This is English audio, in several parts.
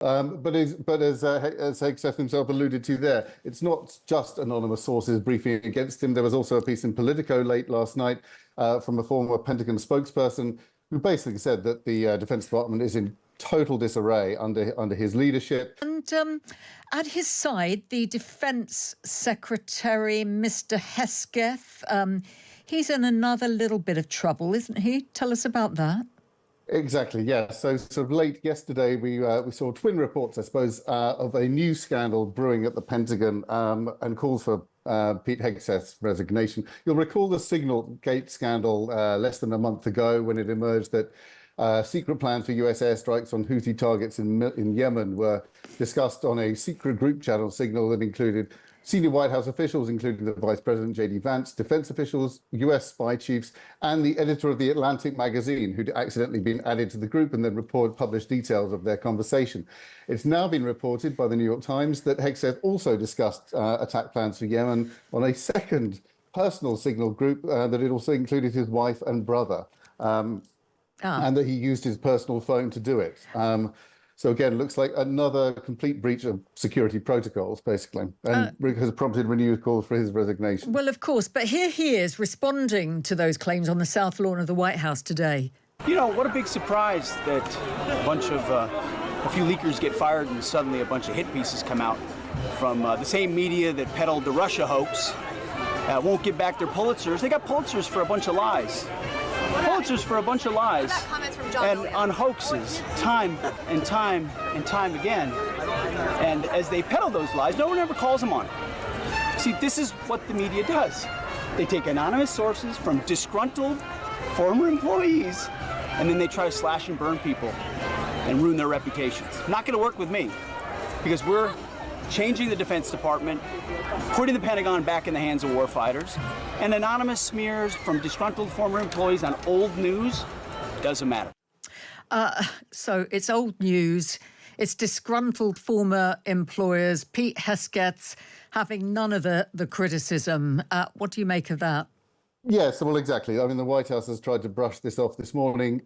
As Hegseth himself alluded to there, it's not just anonymous sources briefing against him. There was also a piece in Politico late last night from a former Pentagon spokesperson who basically said that the Defense Department is in total disarray under his leadership. And at his side, the Defense Secretary, Mr. Hegseth, he's in another little bit of trouble, isn't he? Tell us about that. Exactly, yeah. So sort of late yesterday, we saw twin reports, I suppose, of a new scandal brewing at the Pentagon and calls for Pete Hegseth's resignation. You'll recall the Signal Gate scandal less than a month ago when it emerged that secret plans for US airstrikes on Houthi targets in Yemen were discussed on a secret group channel Signal that included senior White House officials, including the Vice President J.D. Vance, defense officials, US spy chiefs, and the editor of The Atlantic magazine, who'd accidentally been added to the group and then published details of their conversation. It's now been reported by the New York Times that Hegseth also discussed attack plans for Yemen on a second personal Signal group that it also included his wife and brother, and that he used his personal phone to do it. So again, looks like another complete breach of security protocols, basically, and has prompted renewed calls for his resignation. Well, of course, but here he is responding to those claims on the South Lawn of the White House today. You know, what a big surprise that a few leakers get fired and suddenly a bunch of hit pieces come out from the same media that peddled the Russia hoax. Won't give back their Pulitzers. They got Pulitzers for a bunch of lies. Pulitzers for a bunch of lies and on hoaxes, time and time and time again. And as they peddle those lies, no one ever calls them on it. See, this is what the media does. They take anonymous sources from disgruntled former employees, and then they try to slash and burn people and ruin their reputations. Not going to work with me, because we're changing the Defense Department, putting the Pentagon back in the hands of warfighters, and anonymous smears from disgruntled former employees on old news doesn't matter. So it's old news. It's disgruntled former employers. Pete Hegseth having none of the criticism. What do you make of that? Yes, well, exactly. I mean, the White House has tried to brush this off this morning.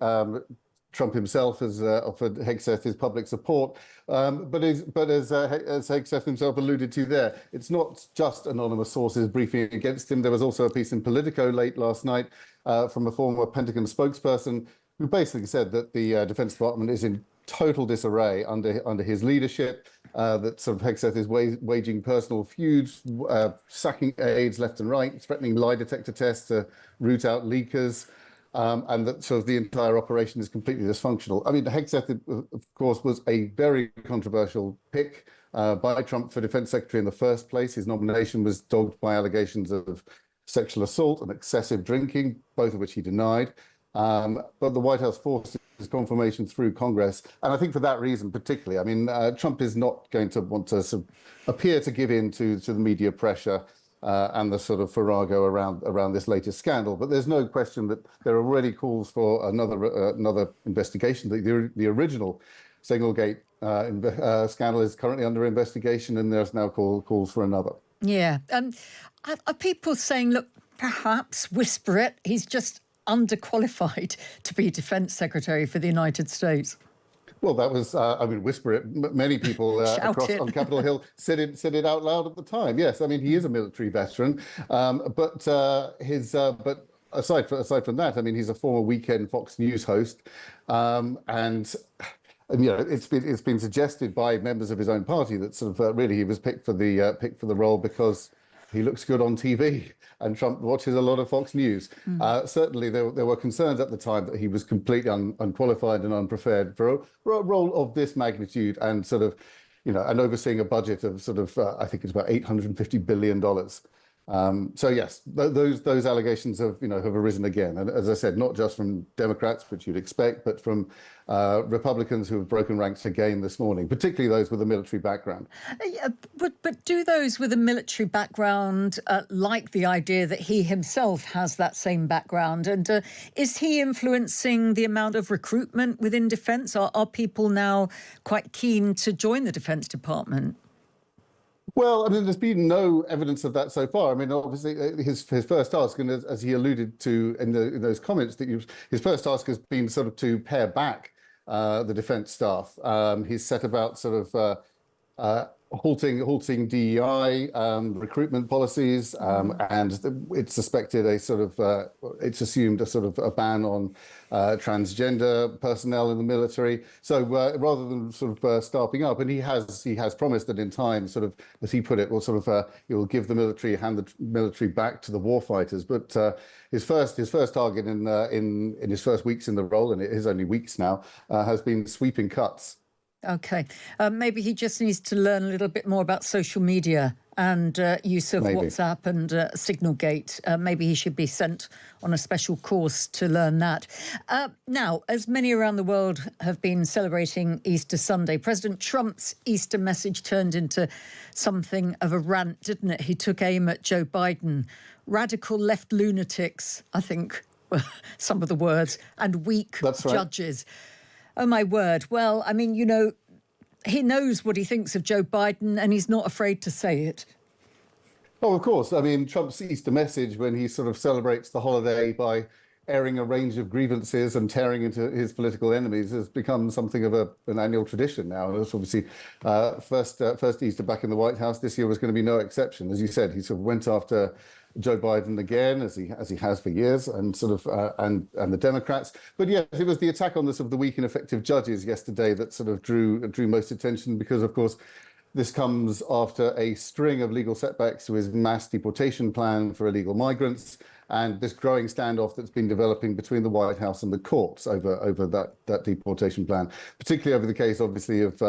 Trump himself has offered Hegseth his public support, but as Hegseth himself alluded to there, it's not just anonymous sources briefing against him. There was also a piece in Politico late last night from a former Pentagon spokesperson who basically said that the Defense Department is in total disarray under his leadership, that sort of Hegseth is waging personal feuds, sacking aides left and right, threatening lie detector tests to root out leakers. And that sort of the entire operation is completely dysfunctional. I mean, Hegseth, of course, was a very controversial pick by Trump for defense secretary in the first place. His nomination was dogged by allegations of sexual assault and excessive drinking, both of which he denied. But the White House forced his confirmation through Congress. And I think for that reason, particularly, I mean, Trump is not going to want to sort of appear to give in to the media pressure and the sort of farrago around this latest scandal. But there's no question that there are already calls for another investigation. The original Signalgate scandal is currently under investigation, and there's now calls for another. Yeah. Are people saying, look, perhaps, whisper it, he's just underqualified to be Defense Secretary for the United States? Well, that was, I mean, whisper it. Many people across on Capitol Hill said it out loud at the time. Yes, I mean, he is a military veteran, but aside from that, I mean, he's a former weekend Fox News host, and you know, it's been suggested by members of his own party that sort of really he was picked for the role because he looks good on TV, and Trump watches a lot of Fox News. Certainly, there were concerns at the time that he was completely unqualified and unprepared for a role of this magnitude, and sort of, you know, and overseeing a budget of sort of, I think it's about $850 billion. So yes, those allegations have arisen again, and as I said, not just from Democrats, which you'd expect, but from Republicans who have broken ranks again this morning, particularly those with a military background. But do those with a military background like the idea that he himself has that same background? And is he influencing the amount of recruitment within defence? Are people now quite keen to join the Defence Department? Well, I mean, there's been no evidence of that so far. I mean, obviously, his first task, and as he alluded to in those comments, that his first task has been sort of to pare back the defense staff. He's set about sort of halting DEI recruitment policies, and it's suspected it's assumed a sort of a ban on transgender personnel in the military. So rather than sort of staffing up, and he has promised that in time, sort of as he put it, will sort of he will give the military, hand the military back to the warfighters. But his first target in his first weeks in the role, and it is only weeks now, has been sweeping cuts. Okay. Maybe he just needs to learn a little bit more about social media and use of WhatsApp and Signalgate. Maybe he should be sent on a special course to learn that. Now, as many around the world have been celebrating Easter Sunday, President Trump's Easter message turned into something of a rant, didn't it? He took aim at Joe Biden. Radical left lunatics, I think, were some of the words, and weak judges. Oh, my word. Well, I mean, you know, he knows what he thinks of Joe Biden and he's not afraid to say it. Oh, of course. I mean, Trump's Easter message, when he sort of celebrates the holiday by airing a range of grievances and tearing into his political enemies, has become something of an annual tradition now. And it's obviously first Easter back in the White House this year was going to be no exception. As you said, he sort of went after Joe Biden again, as he has for years, and sort of and the Democrats. But yes, it was the attack on the sort of the weak and effective judges yesterday that sort of drew most attention, because of course this comes after a string of legal setbacks to his mass deportation plan for illegal migrants, and this growing standoff that's been developing between the White House and the courts over that deportation plan, particularly over the case, obviously, of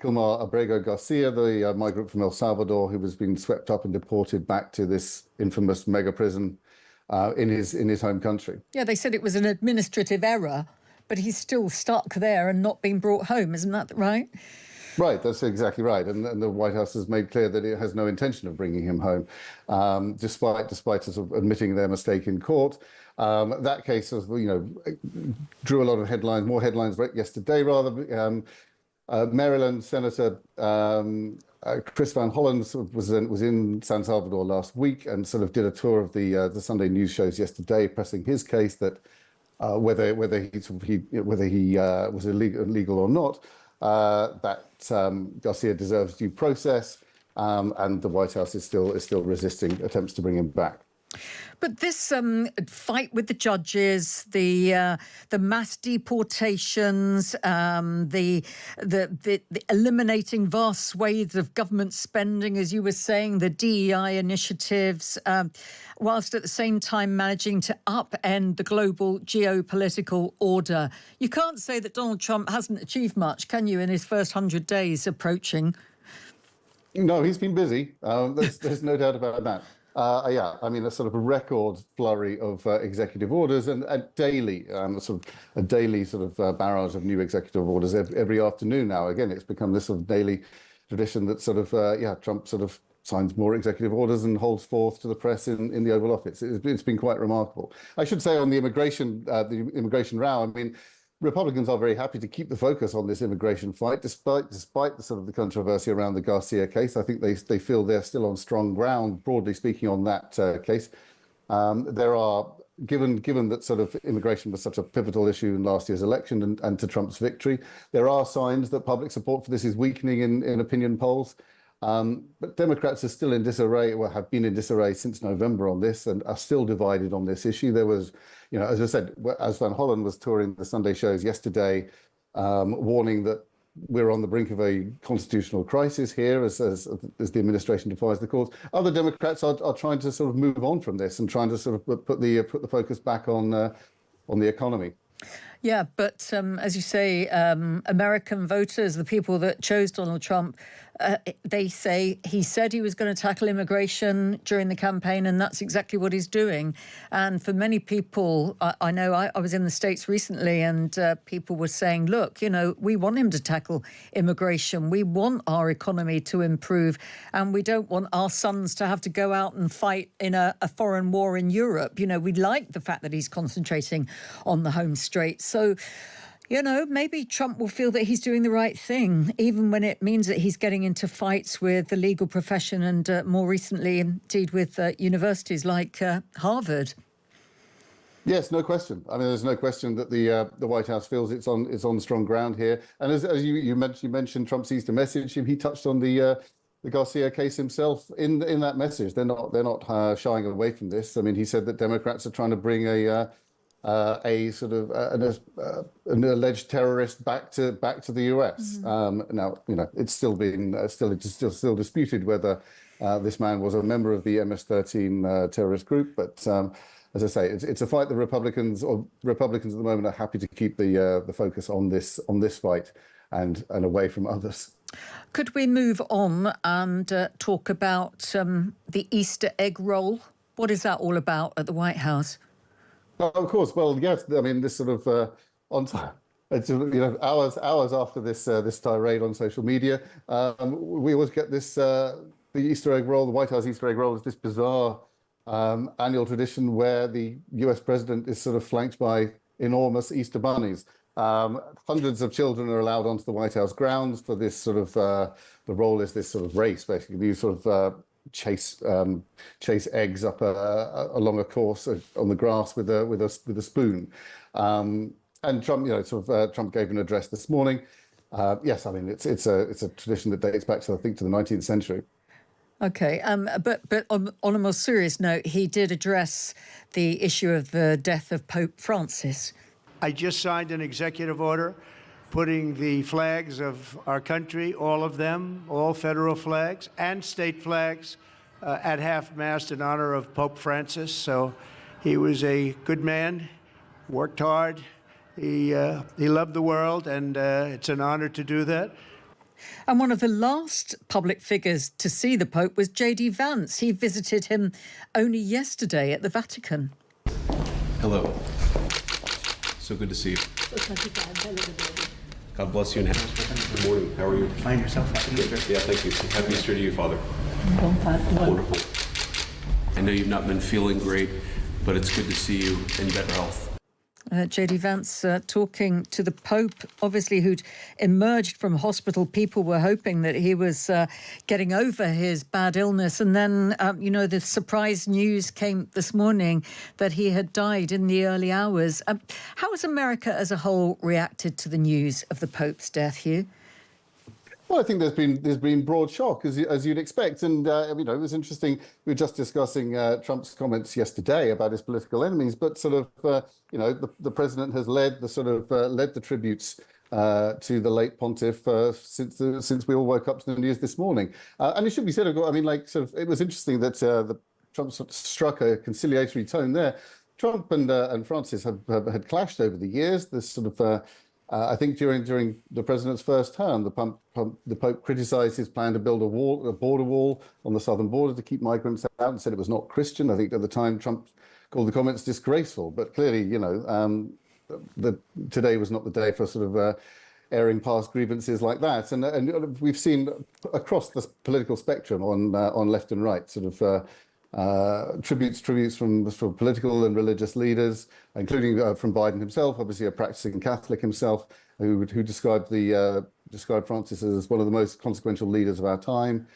Kilmar Abrego Garcia, the migrant from El Salvador who was being swept up and deported back to this infamous mega prison in his home country. Yeah, they said it was an administrative error, but he's still stuck there and not being brought home. Isn't that right? Right, that's exactly right. And the White House has made clear that it has no intention of bringing him home, despite sort of admitting their mistake in court. That case, drew a lot of headlines, more headlines yesterday, rather. Maryland Senator Chris Van Hollen was in San Salvador last week and sort of did a tour of the Sunday news shows yesterday, pressing his case that whether he was illegal or not, that Garcia deserves due process, and the White House is still resisting attempts to bring him back. But this fight with the judges, the mass deportations, the eliminating vast swathes of government spending, as you were saying, the DEI initiatives, whilst at the same time managing to upend the global geopolitical order. You can't say that Donald Trump hasn't achieved much, can you, in his first 100 days approaching? No, he's been busy. There's no doubt about that. Yeah, I mean, a sort of a record flurry of executive orders and a daily barrage of new executive orders every afternoon now. Again, it's become this sort of daily tradition that sort of, Trump sort of signs more executive orders and holds forth to the press in the Oval Office. It's been quite remarkable. I should say on the immigration row, I mean, Republicans are very happy to keep the focus on this immigration fight, despite the sort of the controversy around the Garcia case. I think they feel they're still on strong ground, broadly speaking, on that case. There are, given that sort of immigration was such a pivotal issue in last year's election and to Trump's victory, there are signs that public support for this is weakening in opinion polls. But Democrats are still in disarray, or have been in disarray since November on this, and are still divided on this issue. There was, as I said, as Van Hollen was touring the Sunday shows yesterday, warning that we're on the brink of a constitutional crisis here as the administration defies the courts. Other Democrats are trying to sort of move on from this and trying to sort of put the focus back on the economy. Yeah, but as you say, American voters, the people that chose Donald Trump, they say he said he was going to tackle immigration during the campaign, and that's exactly what he's doing. And for many people, I know I was in the States recently, and people were saying, look, we want him to tackle immigration. We want our economy to improve, and we don't want our sons to have to go out and fight in a foreign war in Europe. We like the fact that he's concentrating on the home straight. So, maybe Trump will feel that he's doing the right thing, even when it means that he's getting into fights with the legal profession and more recently, indeed, with universities like Harvard. Yes, no question. I mean, there's no question that the White House feels it's on strong ground here. And as you mentioned Trump's Easter message. He touched on the Garcia case himself in that message. They're not shying away from this. I mean, he said that Democrats are trying to bring a sort of an alleged terrorist back to the US. Now, it's still disputed whether this man was a member of the MS-13 terrorist group, but. As I say, it's a fight that Republicans at the moment are happy to keep the focus on this fight and away from others. Could we move on and talk about the Easter egg roll? What is that all about at the White House? Oh, of course. Well, yes. I mean, this sort of on time. It's hours after this tirade on social media, we always get this the Easter egg roll. The White House Easter egg roll is this bizarre. Annual tradition where the US president is sort of flanked by enormous Easter bunnies. Hundreds of children are allowed onto the White House grounds for this sort of, the role is this sort of race, basically. You sort of chase eggs up along a course on the grass with a spoon. And Trump, Trump gave an address this morning. Yes, I mean, it's a tradition that dates back to, I think, to the 19th century. Okay, but on a more serious note, he did address the issue of the death of Pope Francis. I just signed an executive order putting the flags of our country, all of them, all federal flags and state flags, at half-mast in honor of Pope Francis. So he was a good man, worked hard, he loved the world, and it's an honor to do that. And one of the last public figures to see the Pope was J.D. Vance. He visited him only yesterday at the Vatican. Hello. So good to see you. God bless you and good morning. How are you? Find yourself. Yeah, thank you. Happy Easter to you, Father. Wonderful. I know you've not been feeling great, but it's good to see you in better health. J.D. Vance talking to the Pope, obviously, who'd emerged from hospital. People were hoping that he was getting over his bad illness. And then, the surprise news came this morning that he had died in the early hours. How has America as a whole reacted to the news of the Pope's death, Hugh? Well, I think there's been broad shock, as you'd expect, and it was interesting. We were just discussing Trump's comments yesterday about his political enemies, but sort of the president has led the tributes to the late pontiff since we all woke up to the news this morning. And it should be said, it was interesting that Trump sort of struck a conciliatory tone there. Trump and Francis had clashed over the years. This sort of I think during the president's first term, the Pope criticised his plan to build a border wall on the southern border to keep migrants out and said it was not Christian. I think at the time Trump called the comments disgraceful. But clearly, today was not the day for sort of airing past grievances like that. And we've seen across the political spectrum on left and right sort of tributes from political and religious leaders, including from Biden himself, obviously a practicing Catholic himself, who described Francis as one of the most consequential leaders of our time.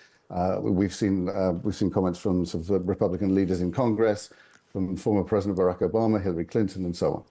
We've seen comments from sort of Republican leaders in Congress, from former President Barack Obama, Hillary Clinton, and so on.